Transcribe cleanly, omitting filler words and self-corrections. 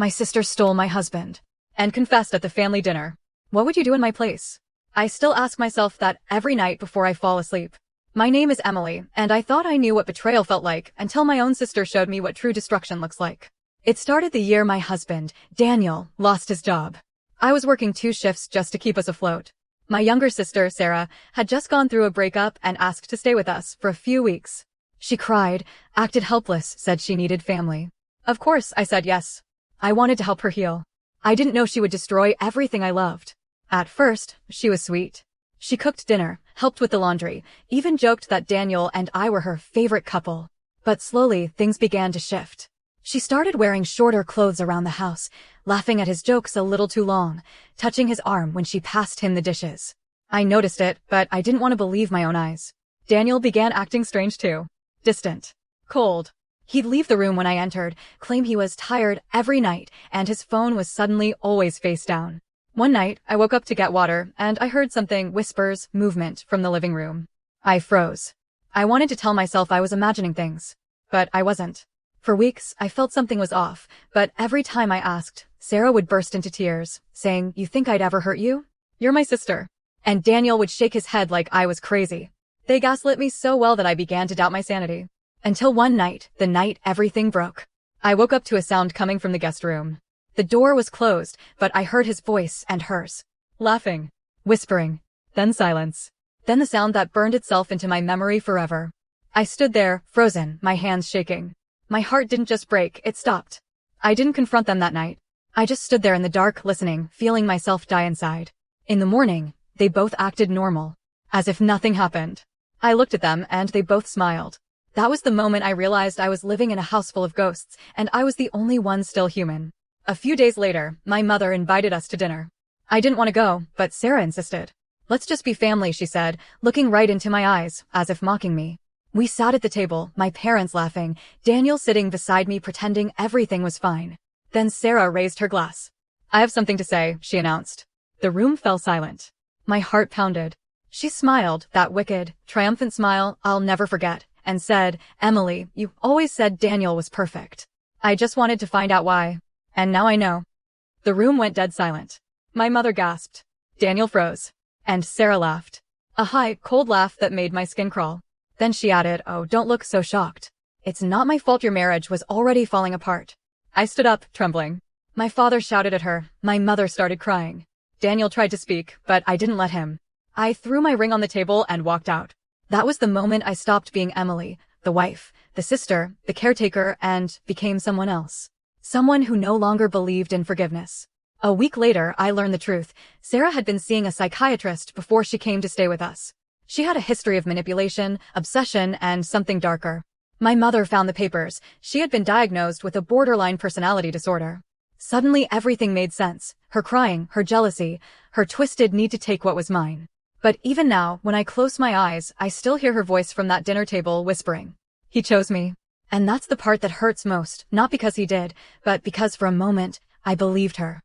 My sister stole my husband and confessed at the family dinner. What would you do in my place? I still ask myself that every night before I fall asleep. My name is Emily, and I thought I knew what betrayal felt like until my own sister showed me what true destruction looks like. It started the year my husband, Daniel, lost his job. I was working 2 shifts just to keep us afloat. My younger sister, Sarah, had just gone through a breakup and asked to stay with us for a few weeks. She cried, acted helpless, said she needed family. Of course, I said yes. I wanted to help her heal. I didn't know she would destroy everything I loved. At first, she was sweet. She cooked dinner, helped with the laundry, even joked that Daniel and I were her favorite couple. But slowly, things began to shift. She started wearing shorter clothes around the house, laughing at his jokes a little too long, touching his arm when she passed him the dishes. I noticed it, but I didn't want to believe my own eyes. Daniel began acting strange too. Distant. Cold. He'd leave the room when I entered, claim he was tired every night, and his phone was suddenly always face down. One night, I woke up to get water, and I heard something, whispers, movement, from the living room. I froze. I wanted to tell myself I was imagining things. But I wasn't. For weeks, I felt something was off, but every time I asked, Sarah would burst into tears, saying, "You think I'd ever hurt you? You're my sister." And Daniel would shake his head like I was crazy. They gaslit me so well that I began to doubt my sanity. Until one night, the night everything broke. I woke up to a sound coming from the guest room. The door was closed, but I heard his voice and hers. Laughing. Whispering. Then silence. Then the sound that burned itself into my memory forever. I stood there, frozen, my hands shaking. My heart didn't just break, it stopped. I didn't confront them that night. I just stood there in the dark, listening, feeling myself die inside. In the morning, they both acted normal. As if nothing happened. I looked at them, and they both smiled. That was the moment I realized I was living in a house full of ghosts, and I was the only one still human. A few days later, my mother invited us to dinner. I didn't want to go, but Sarah insisted. "Let's just be family," she said, looking right into my eyes, as if mocking me. We sat at the table, my parents laughing, Daniel sitting beside me pretending everything was fine. Then Sarah raised her glass. "I have something to say," she announced. The room fell silent. My heart pounded. She smiled, that wicked, triumphant smile I'll never forget, and said, "Emily, you always said Daniel was perfect. I just wanted to find out why. And now I know." The room went dead silent. My mother gasped. Daniel froze. And Sarah laughed. A high, cold laugh that made my skin crawl. Then she added, "Oh, don't look so shocked. It's not my fault your marriage was already falling apart." I stood up, trembling. My father shouted at her. My mother started crying. Daniel tried to speak, but I didn't let him. I threw my ring on the table and walked out. That was the moment I stopped being Emily, the wife, the sister, the caretaker, and became someone else. Someone who no longer believed in forgiveness. A week later, I learned the truth. Sarah had been seeing a psychiatrist before she came to stay with us. She had a history of manipulation, obsession, and something darker. My mother found the papers. She had been diagnosed with a borderline personality disorder. Suddenly everything made sense. Her crying, her jealousy, her twisted need to take what was mine. But even now, when I close my eyes, I still hear her voice from that dinner table whispering, "He chose me." And that's the part that hurts most, not because he did, but because for a moment, I believed her.